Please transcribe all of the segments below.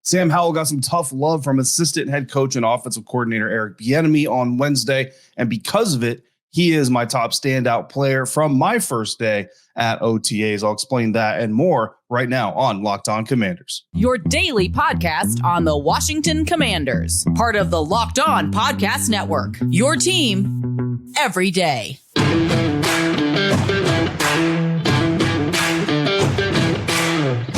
Sam Howell got some tough love from assistant head coach and offensive coordinator Eric Bienemy on Wednesday, and because of it, he is my top standout player from my first day at OTAs. I'll explain that and more right now on Locked On Commanders. Your daily podcast on the Washington Commanders, part of the Locked On Podcast Network, your team every day.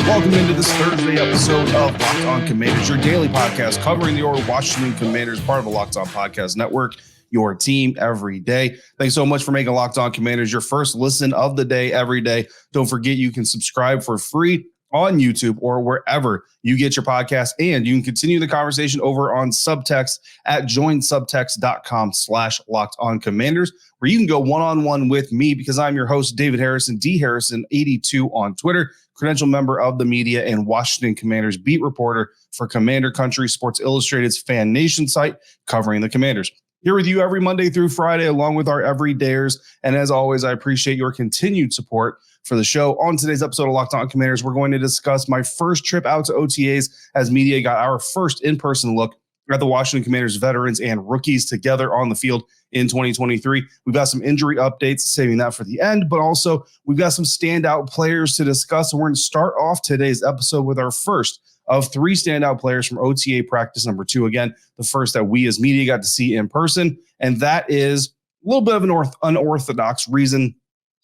Welcome into this Thursday episode of Locked On Commanders, your daily podcast covering your Washington Commanders, part of the Locked On Podcast Network, your team every day. Thanks so much for making Locked On Commanders your first listen of the day every day. Don't forget you can subscribe for free on YouTube or wherever you get your podcast, and you can continue the conversation over on Subtext at joinsubtext.com/LockedOnCommanders, where you can go one-on-one with me because I'm your host, David Harrison, D Harrison 82 on Twitter, credential member of the media and Washington Commanders beat reporter for Commander Country, Sports Illustrated's Fan Nation site covering the Commanders. Here with you every Monday through Friday, along with our everydayers. And as always, I appreciate your continued support for the show. On today's episode of Locked On Commanders, we're going to discuss my first trip out to OTAs as media got our first in-person look at the Washington Commanders veterans and rookies together on the field in 2023. We've got some injury updates, saving that for the end, but also we've got some standout players to discuss. And we're going to start off today's episode with our first of three standout players from OTA practice number 2. Again, the first that we as media got to see in person. And that is a little bit of an unorthodox reason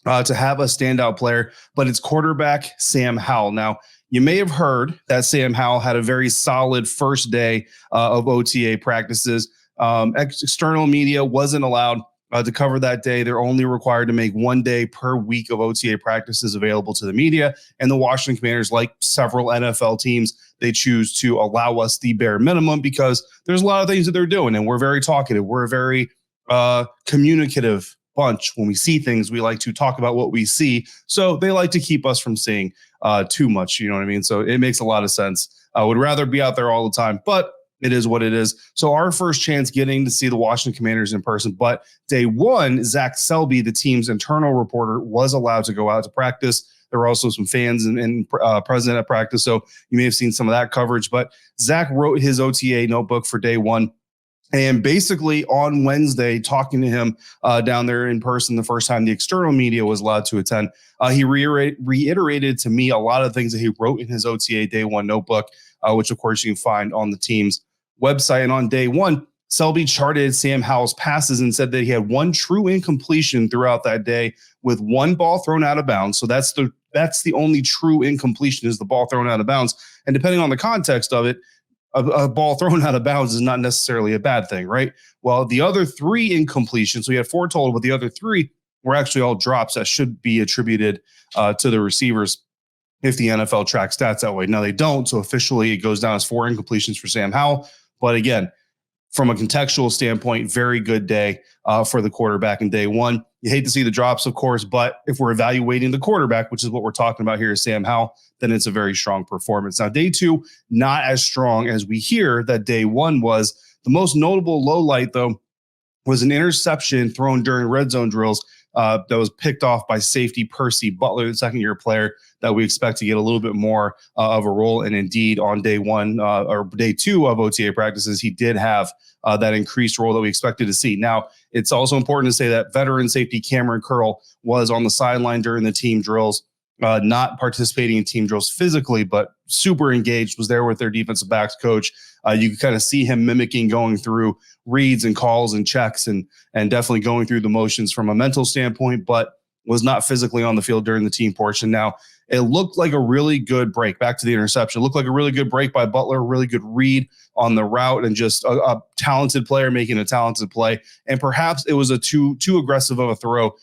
to have a standout player, but it's quarterback Sam Howell. Now, you may have heard that Sam Howell had a very solid first day of OTA practices. External media wasn't allowed to cover that day. They're only required to make 1 day per week of OTA practices available to the media. And the Washington Commanders, like several NFL teams, they choose to allow us the bare minimum because there's a lot of things that they're doing. And we're very talkative. We're a very communicative bunch. When we see things, we like to talk about what we see. So they like to keep us from seeing too much. You know what I mean? So it makes a lot of sense. I would rather be out there all the time, but it is what it is. So our first chance getting to see the Washington Commanders in person. But day one, Zach Selby, the team's internal reporter, was allowed to go out to practice. There were also some fans and present at practice. So you may have seen some of that coverage. But Zach wrote his OTA notebook for day one. And basically on Wednesday, talking to him down there in person, the first time the external media was allowed to attend, he reiterated to me a lot of things that he wrote in his OTA day one notebook, which of course you can find on the team's website. And on day one, Selby charted Sam Howell's passes and said that he had one true incompletion throughout that day with one ball thrown out of bounds. So that's the only true incompletion, is the ball thrown out of bounds. And depending on the context of it, a ball thrown out of bounds is not necessarily a bad thing, right? Well, the other 3 incompletions, so we had 4 total, but the other 3 were actually all drops that should be attributed to the receivers if the NFL tracks stats that way. Now they don't, so officially it goes down as 4 incompletions for Sam Howell. But again, from a contextual standpoint, very good day for the quarterback in day one. You hate to see the drops, of course, but if we're evaluating the quarterback, which is what we're talking about here, is Sam Howell, then it's a very strong performance. Now, day two, not as strong as we hear that day one was. The most notable low light, though, was an interception thrown during red zone drills that was picked off by safety Percy Butler, the second-year player that we expect to get a little bit more of a role. And indeed, on day one or day 2 of OTA practices, he did have that increased role that we expected to see. Now, it's also important to say that veteran safety Cameron Curl was on the sideline during the team drills, not participating in team drills physically, but super engaged, was there with their defensive backs coach. You could kind of see him mimicking, going through reads and calls and checks and definitely going through the motions from a mental standpoint, but was not physically on the field during the team portion. Now, it looked like a really good break. Back to the interception. It looked like a really good break by Butler, a really good read on the route, and just a talented player making a talented play. And perhaps it was a too aggressive of a throw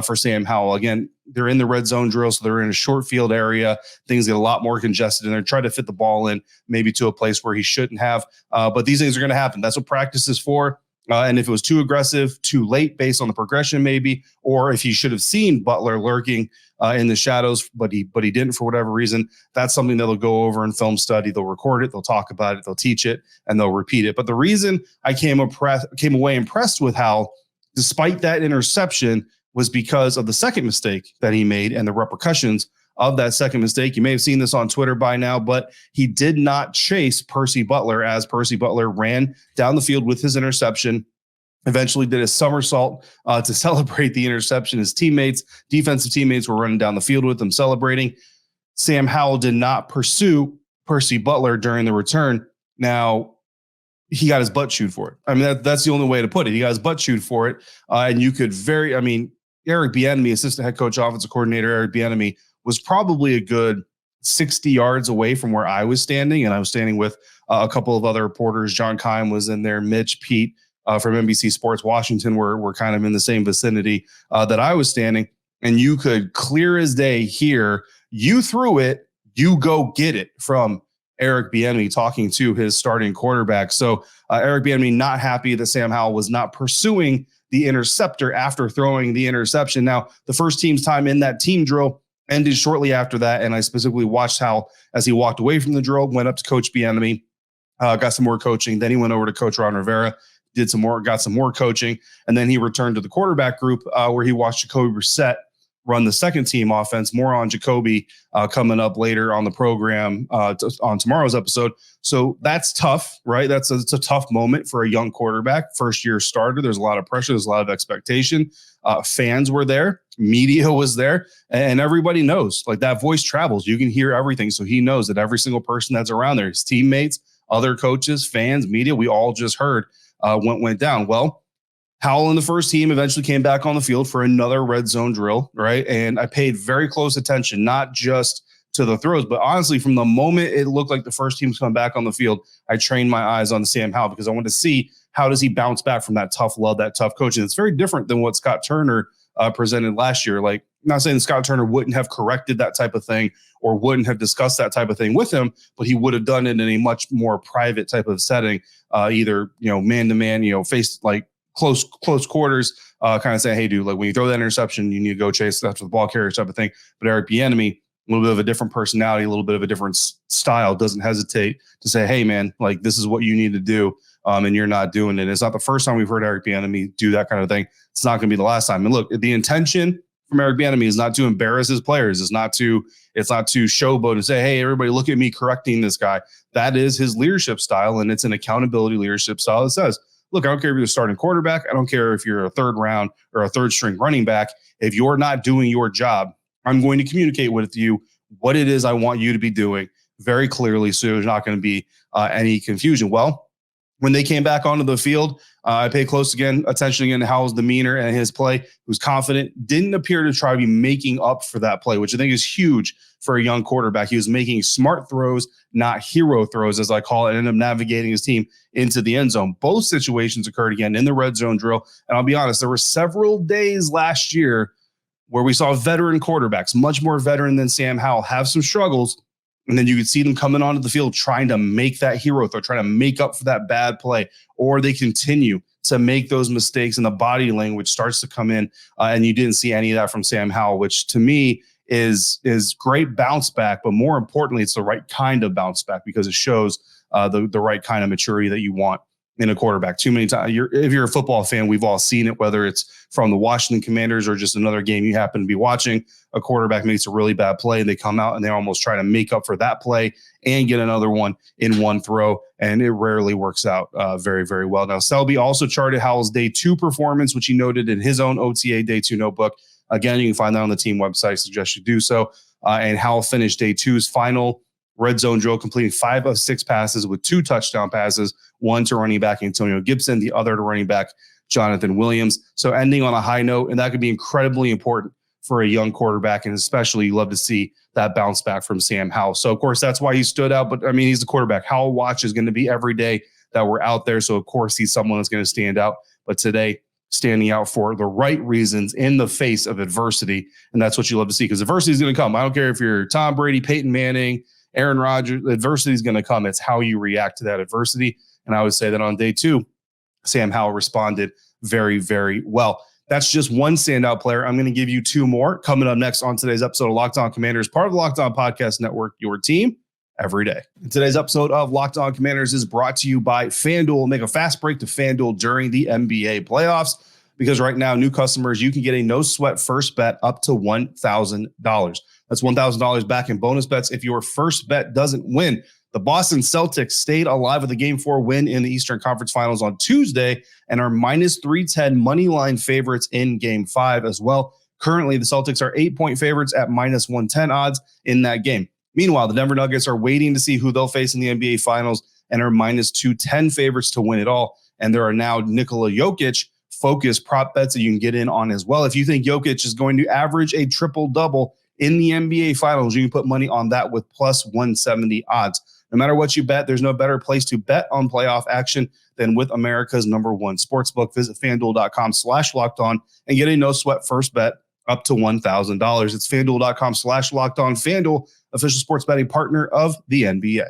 for Sam Howell. Again, they're in the red zone drill, so they're in a short field area. Things get a lot more congested, and they're trying to fit the ball in maybe to a place where he shouldn't have. But these things are going to happen. That's what practice is for. And if it was too aggressive, too late based on the progression maybe, or if he should have seen Butler lurking in the shadows, but he didn't for whatever reason, that's something that they'll go over in film study. They'll record it, they'll talk about it, they'll teach it, and they'll repeat it. But the reason I came away impressed with Howell, despite that interception, was because of the second mistake that he made and the repercussions of that second mistake. You may have seen this on Twitter by now, but he did not chase Percy Butler as Percy Butler ran down the field with his interception. Eventually did a somersault to celebrate the interception. His defensive teammates were running down the field with him celebrating. Sam Howell did not pursue Percy Butler during the return. Now, he got his butt chewed for it. I mean, that's the only way to put it. He got his butt chewed for it. And you could Eric Bienemy, assistant head coach, offensive coordinator, Eric Bienemy was probably a good 60 yards away from where I was standing. And I was standing with a couple of other reporters. John Keim was in there, Mitch, Pete from NBC Sports Washington were kind of in the same vicinity that I was standing. And you could clear as day hear, you threw it, you go get it, from Eric Bienemy talking to his starting quarterback. So Eric Bienemy not happy that Sam Howell was not pursuing the interceptor after throwing the interception. Now, the first team's time in that team drill ended shortly after that, and I specifically watched Howell as he walked away from the drill, went up to Coach Bienemy, got some more coaching. Then he went over to Coach Ron Rivera, got some more coaching, and then he returned to the quarterback group where he watched Jacoby Brissett run the second team offense. More on Jacoby coming up later on the program on tomorrow's episode. So that's tough, right? It's a tough moment for a young quarterback, first year starter. There's a lot of pressure. There's a lot of expectation. Fans were there. Media was there. And everybody knows, like, that voice travels. You can hear everything. So he knows that every single person that's around there, his teammates, other coaches, fans, media, we all just heard went down. Well, Howell and the first team eventually came back on the field for another red zone drill, right? And I paid very close attention, not just to the throws, but honestly, from the moment it looked like the first team was coming back on the field, I trained my eyes on Sam Howell because I wanted to see how does he bounce back from that tough love, that tough coaching. It's very different than what Scott Turner presented last year. Like, I'm not saying Scott Turner wouldn't have corrected that type of thing or wouldn't have discussed that type of thing with him, but he would have done it in a much more private type of setting, either, man-to-man, face like close quarters, kind of saying, hey, dude, like, when you throw that interception, you need to go chase after the ball carrier type of thing. But Eric Bienemy, a little bit of a different personality, a little bit of a different style, doesn't hesitate to say, hey, man, like, this is what you need to do, and you're not doing it. It's not the first time we've heard Eric Bienemy do that kind of thing. It's not going to be the last time. And look, the intention from Eric Bienemy is not to embarrass his players. It's not to showboat and say, hey, everybody, look at me correcting this guy. That is his leadership style, and it's an accountability leadership style that says, look, I don't care if you're a starting quarterback. I don't care if you're a third round or a third string running back. If you're not doing your job, I'm going to communicate with you what it is I want you to be doing very clearly, so there's not going to be any confusion. Well, when they came back onto the field, I paid close attention again to Howell's demeanor and his play. He was confident, didn't appear to try to be making up for that play, which I think is huge for a young quarterback. He was making smart throws, not hero throws, as I call it, and ended up navigating his team into the end zone. Both situations occurred again in the red zone drill. And I'll be honest, there were several days last year where we saw veteran quarterbacks, much more veteran than Sam Howell, have some struggles. And then you could see them coming onto the field trying to make that hero throw, trying to make up for that bad play, or they continue to make those mistakes and the body language starts to come in. And you didn't see any of that from Sam Howell, which to me is great bounce back. But more importantly, it's the right kind of bounce back because it shows the right kind of maturity that you want in a quarterback. Too many times, if you're a football fan, we've all seen it, whether it's from the Washington Commanders or just another game you happen to be watching. A quarterback makes a really bad play and they come out and they almost try to make up for that play and get another one in one throw, and it rarely works out very, very well. Now, Selby also charted Howell's day 2 performance, which he noted in his own OTA day 2 notebook. Again, you can find that on the team website. Suggest you do so. And Howell finished day 2's final red zone drill, completing 5 of 6 passes with 2 touchdown passes, 1 to running back Antonio Gibson, the other to running back Jonathan Williams. So ending on a high note, and that could be incredibly important for a young quarterback, and especially you love to see that bounce back from Sam Howell. So, of course, that's why he stood out. But, I mean, he's the quarterback. Howell watch is going to be every day that we're out there. So, of course, he's someone that's going to stand out. But today, standing out for the right reasons in the face of adversity. And that's what you love to see, because adversity is going to come. I don't care if you're Tom Brady, Peyton Manning, Aaron Rodgers, adversity is going to come. It's how you react to that adversity. And I would say that on day 2, Sam Howell responded very, very well. That's just one standout player. I'm going to give you 2 more coming up next on today's episode of Locked On Commanders, part of the Locked On Podcast Network, your team every day. Today's episode of Locked On Commanders is brought to you by FanDuel. Make a fast break to FanDuel during the NBA playoffs, because right now, new customers, you can get a no-sweat first bet up to $1,000. That's $1,000 back in bonus bets if your first bet doesn't win. The Boston Celtics stayed alive with a Game 4 win in the Eastern Conference Finals on Tuesday and are minus 310 money line favorites in Game 5 as well. Currently, the Celtics are 8-point favorites at minus 110 odds in that game. Meanwhile, the Denver Nuggets are waiting to see who they'll face in the NBA Finals and are minus 210 favorites to win it all. And there are now Nikola Jokic focused prop bets that you can get in on as well. If you think Jokic is going to average a triple-double in the NBA Finals, you can put money on that with plus 170 odds. No matter what you bet, there's no better place to bet on playoff action than with America's #1 sportsbook. Visit FanDuel.com/lockedon and get a no-sweat first bet up to $1,000. It's FanDuel.com/lockedon. FanDuel, official sports betting partner of the NBA.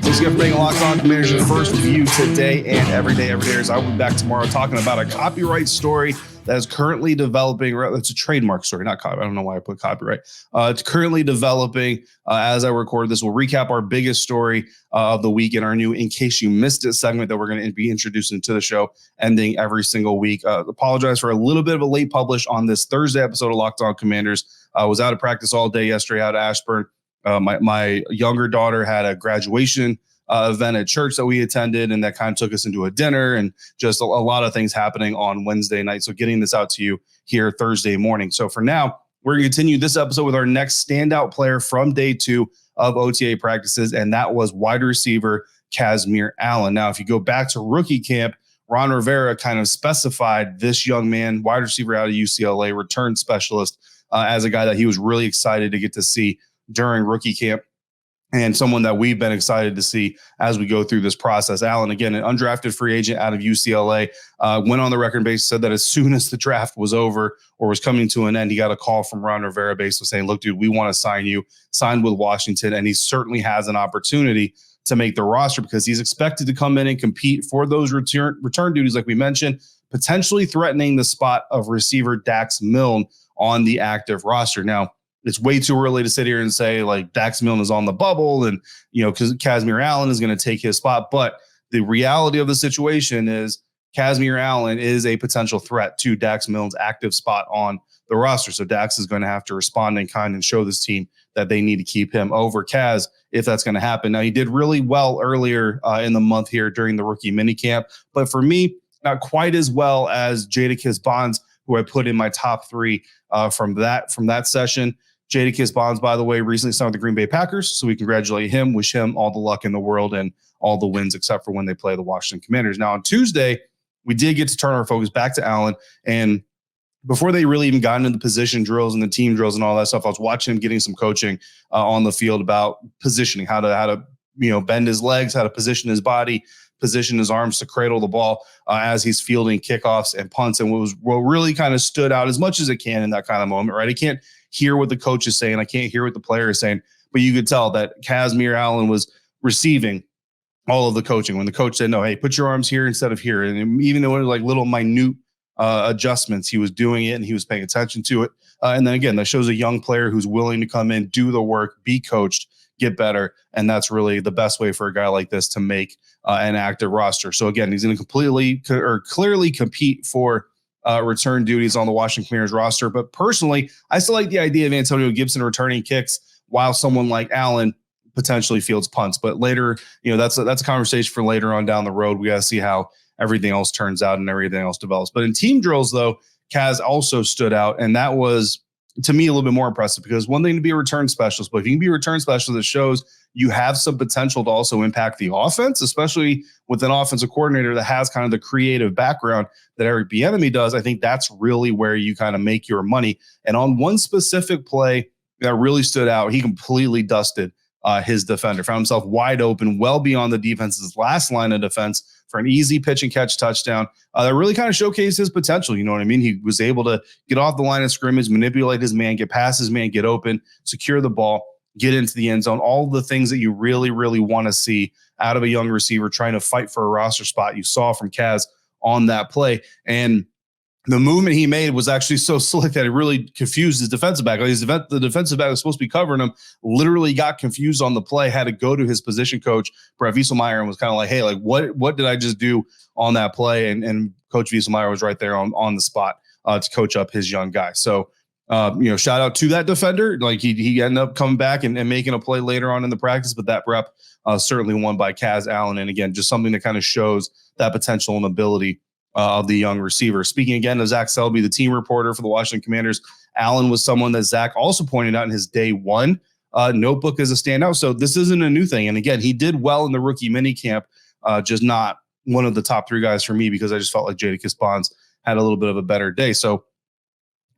Thanks again for being Locked On Commanders, your first view today and every day. I will be back tomorrow talking about a copyright story that is currently developing. It's a trademark story, not copyright. I don't know why I put copyright. It's currently developing as I record this. We'll recap our biggest story of the week in our new In Case You Missed It segment that we're going to be introducing to the show, ending every single week. Apologize for a little bit of a late publish on this Thursday episode of Locked On Commanders. I was out of practice all day yesterday out of Ashburn. My younger daughter had a graduation event at church that we attended, and that kind of took us into a dinner and just a lot of things happening on Wednesday night. So getting this out to you here Thursday morning. So for now, we're going to continue this episode with our next standout player from day 2 of OTA practices, and that was wide receiver Kazmeir Allen. Now, if you go back to rookie camp, Ron Rivera kind of specified this young man, wide receiver out of UCLA, return specialist, as a guy that he was really excited to get to see during rookie camp, and someone that we've been excited to see as we go through this process. Allen, again, an undrafted free agent out of UCLA, went on the record base, said that as soon as the draft was over or was coming to an end, he got a call from Ron Rivera basically saying, look, dude, we want to sign you, signed with Washington, and he certainly has an opportunity to make the roster because he's expected to come in and compete for those return duties, like we mentioned, potentially threatening the spot of receiver Dax Milne on the active roster. Now, it's way too early to sit here and say like Dax Milne is on the bubble and, because Kazmeir Allen is going to take his spot. But the reality of the situation is Kazmeir Allen is a potential threat to Dax Milne's active spot on the roster. So Dax is going to have to respond in kind and show this team that they need to keep him over Kaz if that's going to happen. Now, he did really well earlier in the month here during the rookie minicamp, but for me, not quite as well as Jadakiss Bonds, who I put in my top 3 from that session. Jadakiss Bonds, by the way, recently signed with the Green Bay Packers, so we congratulate him, wish him all the luck in the world and all the wins except for when they play the Washington Commanders. Now, on Tuesday, we did get to turn our focus back to Allen, and before they really even got into the position drills and the team drills and all that stuff, I was watching him getting some coaching on the field about positioning, how to bend his legs, how to position his body, position his arms to cradle the ball as he's fielding kickoffs and punts. And what really kind of stood out as much as it can in that kind of moment, right? I can't hear what the coach is saying. I can't hear what the player is saying, but you could tell that Kazmeir Allen was receiving all of the coaching. When the coach said, no, hey, put your arms here instead of here. And even though it was like little minute adjustments, he was doing it and he was paying attention to it. And then again, that shows a young player who's willing to come in, do the work, be coached, get better. And that's really the best way for a guy like this to make an active roster. So again, he's going to clearly compete for return duties on the Washington Commanders roster. But personally, I still like the idea of Antonio Gibson returning kicks while someone like Allen potentially fields punts. But later, that's a conversation for later on down the road. We got to see how everything else turns out and everything else develops. But in team drills, though, Kaz also stood out, and that was, to me, a little bit more impressive because one thing to be a return specialist, but if you can be a return specialist, it shows you have some potential to also impact the offense, especially with an offensive coordinator that has kind of the creative background that Eric Bienemy does. I think that's really where you kind of make your money. And on one specific play that really stood out, he completely dusted his defender, found himself wide open, well beyond the defense's last line of defense for an easy pitch and catch touchdown that really kind of showcased his potential. You know what I mean? He was able to get off the line of scrimmage, manipulate his man, get past his man, get open, secure the ball, get into the end zone, all the things that you really, really want to see out of a young receiver trying to fight for a roster spot. You saw from Kaz on that play. And the movement he made was actually so slick that it really confused his defensive back. The defensive back was supposed to be covering him, literally got confused on the play, had to go to his position coach, Brett Wieselmeyer, and was kind of like, hey, like, what did I just do on that play? And Coach Wieselmeyer was right there on the spot to coach up his young guy. So, shout out to that defender. Like he ended up coming back and making a play later on in the practice, but that rep certainly won by Kaz Allen. And again, just something that kind of shows that potential and ability of the young receiver. Speaking again of Zach Selby, the team reporter for the Washington Commanders, Allen was someone that Zach also pointed out in his day one notebook as a standout. So this isn't a new thing. And again, he did well in the rookie mini camp, just not one of the top 3 guys for me because I just felt like Jadakiss Bonds had a little bit of a better day. So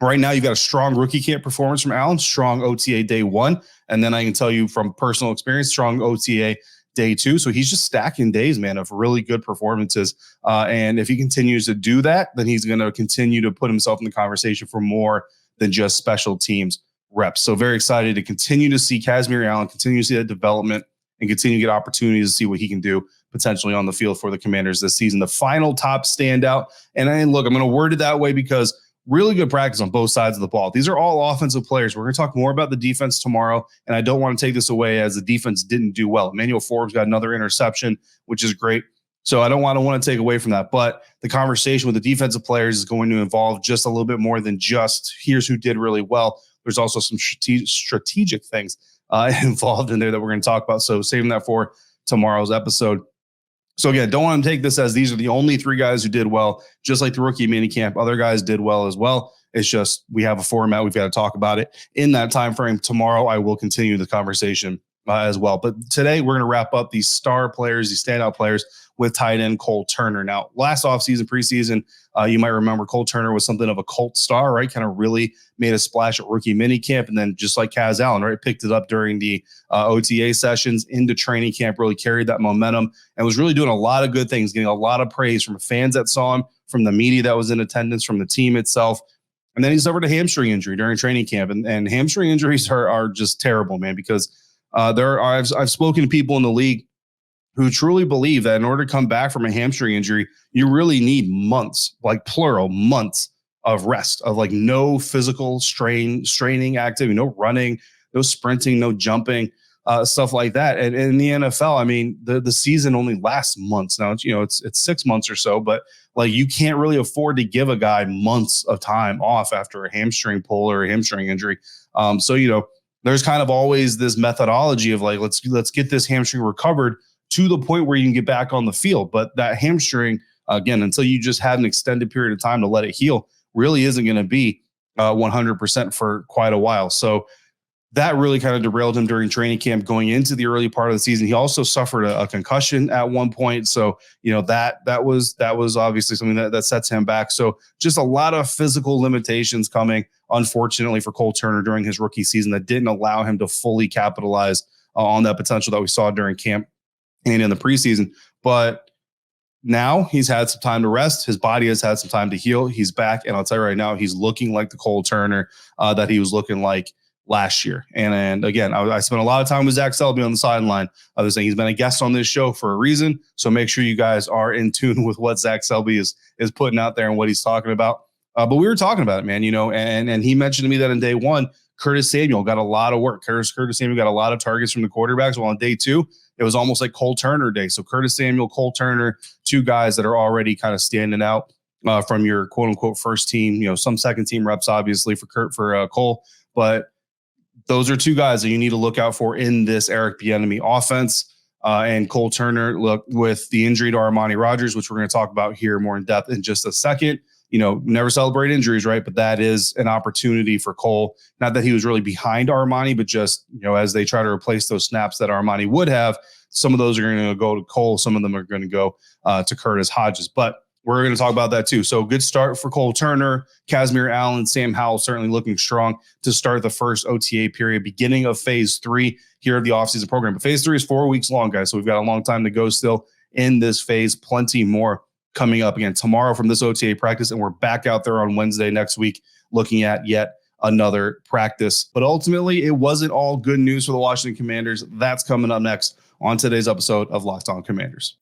right now you've got a strong rookie camp performance from Allen, strong OTA day 1. And then I can tell you from personal experience, strong OTA day 2. So he's just stacking days, man, of really good performances. And if he continues to do that, then he's going to continue to put himself in the conversation for more than just special teams reps. So very excited to continue to see Kazmeir Allen, continue to see that development, and continue to get opportunities to see what he can do potentially on the field for the Commanders this season. The final top standout. And look, I'm going to word it that way because really good practice on both sides of the ball. These are all offensive players. We're going to talk more about the defense tomorrow, and I don't want to take this away as the defense didn't do well. Emmanuel Forbes got another interception, which is great. So I don't want to take away from that. But the conversation with the defensive players is going to involve just a little bit more than just here's who did really well. There's also some strategic things involved in there that we're going to talk about. So saving that for tomorrow's episode. So again, don't want to take this as these are the only 3 guys who did well, just like the rookie minicamp. Other guys did well as well. It's just we have a format. We've got to talk about it in that time frame. Tomorrow, I will continue the conversation as well. But today, we're going to wrap up these star players, these standout players with tight end Cole Turner. Now, last offseason, preseason, you might remember Cole Turner was something of a cult star, right? Kind of really made a splash at rookie minicamp. And then just like Kaz Allen, right? Picked it up during the OTA sessions into training camp, really carried that momentum and was really doing a lot of good things, getting a lot of praise from fans that saw him, from the media that was in attendance, from the team itself. And then he suffered a hamstring injury during training camp. And hamstring injuries are just terrible, man, because I've spoken to people in the league who truly believe that in order to come back from a hamstring injury, you really need months, like plural, months of rest, of like no physical straining activity, no running, no sprinting, no jumping, stuff like that. And in the NFL, I mean, the season only lasts months. Now, it's 6 months or so, but like you can't really afford to give a guy months of time off after a hamstring pull or a hamstring injury. So, there's kind of always this methodology of like, let's get this hamstring recovered to the point where you can get back on the field. But that hamstring, again, until you just have an extended period of time to let it heal, really isn't going to be 100% for quite a while. So that really kind of derailed him during training camp going into the early part of the season. He also suffered a concussion at one point. So, that was obviously something that sets him back. So just a lot of physical limitations coming, unfortunately, for Cole Turner during his rookie season that didn't allow him to fully capitalize on that potential that we saw during camp and in the preseason. But now he's had some time to rest. His body has had some time to heal. He's back. And I'll tell you right now, he's looking like the Cole Turner that he was looking like last year. And again, I spent a lot of time with Zach Selby on the sideline. I was saying he's been a guest on this show for a reason. So make sure you guys are in tune with what Zach Selby is putting out there and what he's talking about. But we were talking about it, man, and he mentioned to me that in day one, Curtis Samuel got a lot of work. Curtis Samuel got a lot of targets from the quarterbacks. Well, on day 2, it was almost like Cole Turner day. So Curtis Samuel, Cole Turner, 2 guys that are already kind of standing out from your quote unquote first team, some second team reps, obviously for Cole, but those are 2 guys that you need to look out for in this Eric Bienemy offense. And Cole Turner, look, with the injury to Armani Rogers, which we're going to talk about here more in depth in just a second. Never celebrate injuries, right? But that is an opportunity for Cole. Not that he was really behind Armani, but just, as they try to replace those snaps that Armani would have, some of those are going to go to Cole. Some of them are going to go to Curtis Hodges. But we're going to talk about that too. So good start for Cole Turner, Kazmeir Allen, Sam Howell, certainly looking strong to start the first OTA period, beginning of phase 3 here of the offseason program. But phase 3 is 4 weeks long, guys. So we've got a long time to go still in this phase. Plenty more coming up again tomorrow from this OTA practice. And we're back out there on Wednesday next week looking at yet another practice. But ultimately, it wasn't all good news for the Washington Commanders. That's coming up next on today's episode of Locked On Commanders.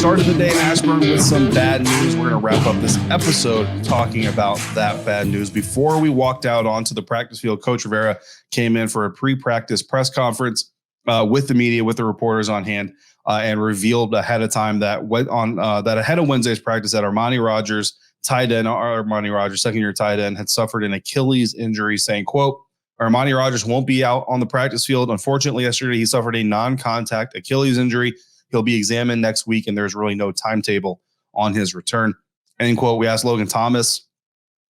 started the day in Ashburn with some bad news. We're going to wrap up this episode talking about that bad news. Before we walked out onto the practice field, Coach Rivera came in for a pre-practice press conference with the media, with the reporters on hand, and revealed ahead of time that ahead of Wednesday's practice that Armani Rogers, second-year tight end, had suffered an Achilles injury, saying, quote, Armani Rogers won't be out on the practice field. Unfortunately, yesterday he suffered a non-contact Achilles injury. He'll be examined next week, and there's really no timetable on his return. End quote. We asked Logan Thomas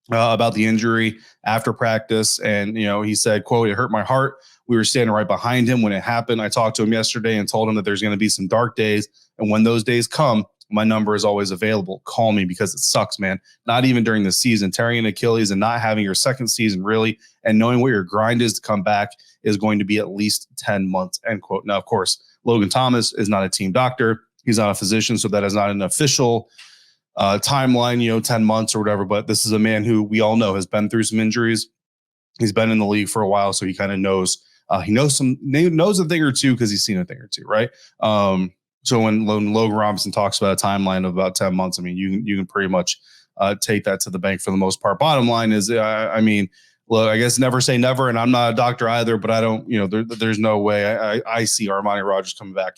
about the injury after practice, and he said, quote, it hurt my heart. We were standing right behind him when it happened. I talked to him yesterday and told him that there's going to be some dark days, and when those days come, my number is always available. Call me because it sucks, man. Not even during the season. Tearing an Achilles and not having your second season really, and knowing what your grind is to come back is going to be at least 10 months, end quote. Now, of course, Logan Thomas is not a team doctor. He's not a physician, so that is not an official timeline, 10 months or whatever. But this is a man who we all know has been through some injuries. He's been in the league for a while, so he kind of knows. He knows a thing or two because he's seen a thing or two, right? So when Logan Robinson talks about a timeline of about 10 months, I mean, you can pretty much take that to the bank for the most part. Bottom line is, look, I guess never say never, and I'm not a doctor either, but I don't, there's no way I see Armani Rogers coming back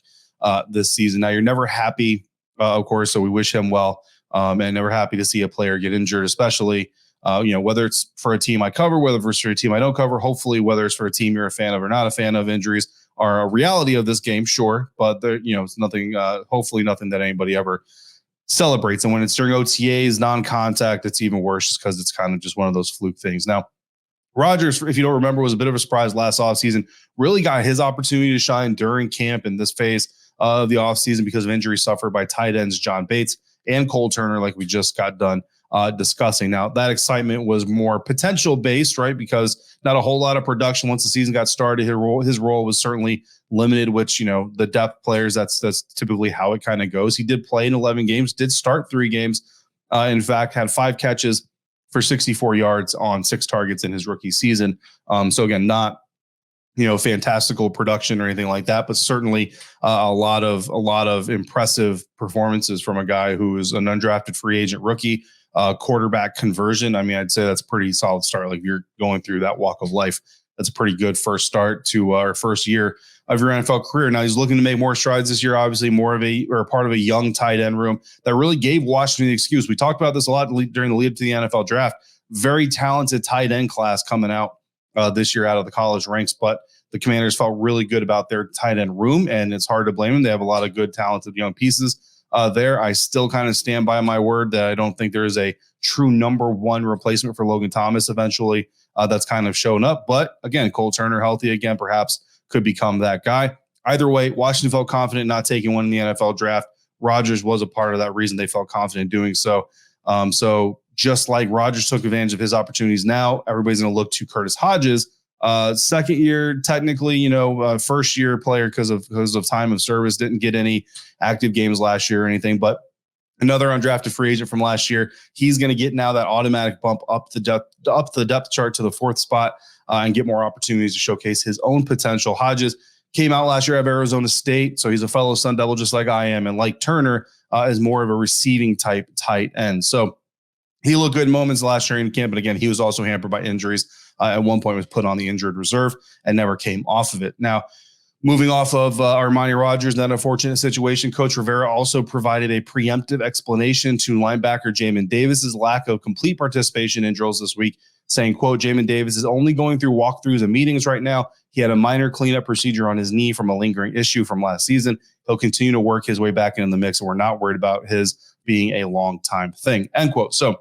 this season. Now, you're never happy, of course, so we wish him well, and never happy to see a player get injured, especially, whether it's for a team I cover, whether it's for a team I don't cover, hopefully, whether it's for a team you're a fan of or not a fan of. Injuries are a reality of this game, sure, but there, it's nothing, hopefully nothing that anybody ever celebrates. And when it's during OTAs, non-contact, it's even worse just because it's kind of just one of those fluke things. Now, Rogers, if you don't remember, was a bit of a surprise last offseason. Really got his opportunity to shine during camp in this phase of the offseason because of injuries suffered by tight ends John Bates and Cole Turner, like we just got done discussing. Now, that excitement was more potential-based, right, because not a whole lot of production once the season got started. His role was certainly limited, which, the depth players, that's typically how it kind of goes. He did play in 11 games, did start 3 games, in fact, had 5 catches for 64 yards on 6 targets in his rookie season. So again, not, fantastical production or anything like that, but certainly a lot of impressive performances from a guy who is an undrafted free agent rookie, quarterback conversion. I mean, I'd say that's a pretty solid start. Like, you're going through that walk of life, that's a pretty good first start to our first year of your NFL career. Now, he's looking to make more strides this year, obviously part of a young tight end room that really gave Washington the excuse. We talked about this a lot during the lead up to the NFL draft. Very talented tight end class coming out this year out of the college ranks, but the Commanders felt really good about their tight end room, and it's hard to blame them. They have a lot of good, talented young pieces there. I still kind of stand by my word that I don't think there is a true number 1 replacement for Logan Thomas eventually that's kind of shown up. But again, Cole Turner healthy again, perhaps could become that guy. Either way, Washington felt confident not taking one in the NFL draft. Rogers was a part of that reason they felt confident doing so. So just like Rogers took advantage of his opportunities now, everybody's going to look to Curtis Hodges. Second year, technically, first year player because of time of service, didn't get any active games last year or anything, but another undrafted free agent from last year. He's going to get now that automatic bump up the depth chart to the 4th spot and get more opportunities to showcase his own potential. Hodges came out last year out of Arizona State, so he's a fellow Sun Devil just like I am, and like Turner is more of a receiving type tight end. So he looked good in moments last year in camp, but again, he was also hampered by injuries. At one point was put on the injured reserve and never came off of it. Now, moving off of Armani Rogers, that unfortunate situation, Coach Rivera also provided a preemptive explanation to linebacker Jamin Davis's lack of complete participation in drills this week, saying, quote, Jamin Davis is only going through walkthroughs and meetings right now. He had a minor cleanup procedure on his knee from a lingering issue from last season. He'll continue to work his way back into the mix, and we're not worried about his being a long-time thing, end quote. So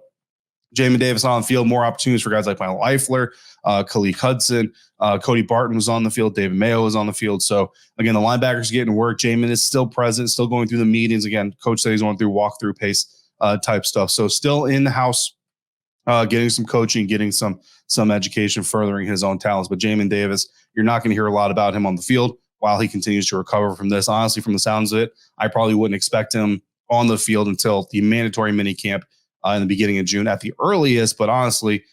Jamin Davis on the field, more opportunities for guys like Michael Eifler, Khalid Hudson, Cody Barton was on the field, David Mayo was on the field. So again, the linebackers getting work. Jamin is still present, still going through the meetings. Again, coach said he's going through walkthrough pace type stuff. So still in the house, getting some coaching, getting some education, furthering his own talents. But Jamin Davis, you're not going to hear a lot about him on the field while he continues to recover from this. Honestly, from the sounds of it, I probably wouldn't expect him on the field until the mandatory mini camp in the beginning of June at the earliest. But honestly,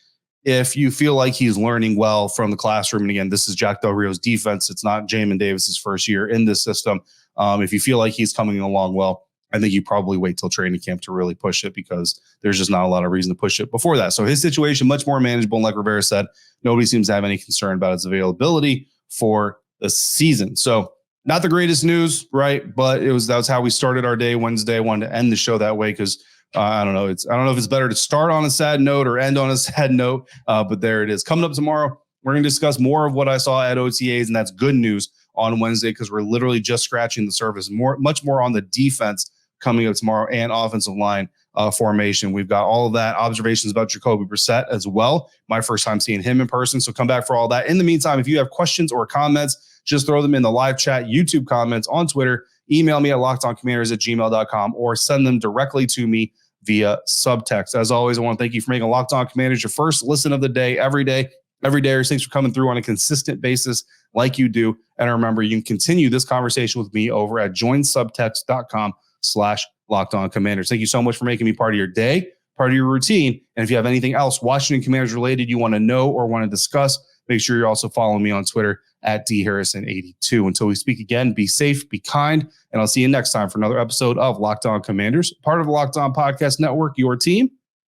if you feel like he's learning well from the classroom, and again, this is Jack Del Rio's defense, it's not Jamin Davis's first year in this system. If you feel like he's coming along well, I think you probably wait till training camp to really push it because there's just not a lot of reason to push it before that. So his situation, much more manageable. And like Rivera said, nobody seems to have any concern about his availability for the season. So not the greatest news, right? But that was how we started our day Wednesday. I wanted to end the show that way because I don't know. I don't know if it's better to start on a sad note or end on a sad note, but there it is. Coming up tomorrow, we're going to discuss more of what I saw at OTAs, and that's good news on Wednesday because we're literally just scratching the surface. Much more on the defense coming up tomorrow and offensive line formation. We've got all of that, observations about Jacoby Brissett as well. My first time seeing him in person, so come back for all that. In the meantime, if you have questions or comments, just throw them in the live chat, YouTube comments, on Twitter. Email me at lockedoncommanders@gmail.com or send them directly to me via subtext. As always, I want to thank you for making Locked On Commanders your first listen of the day every day. Thanks for coming through on a consistent basis like you do. And remember, you can continue this conversation with me over at joinsubtext.com/LockedOnCommanders. Thank you so much for making me part of your day, part of your routine. And if you have anything else Washington Commanders related you want to know or want to discuss, make sure you're also following me on Twitter at dharrison82. Until we speak again, be safe, be kind, and I'll see you next time for another episode of Locked On Commanders, part of the Locked On Podcast Network, your team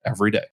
every day.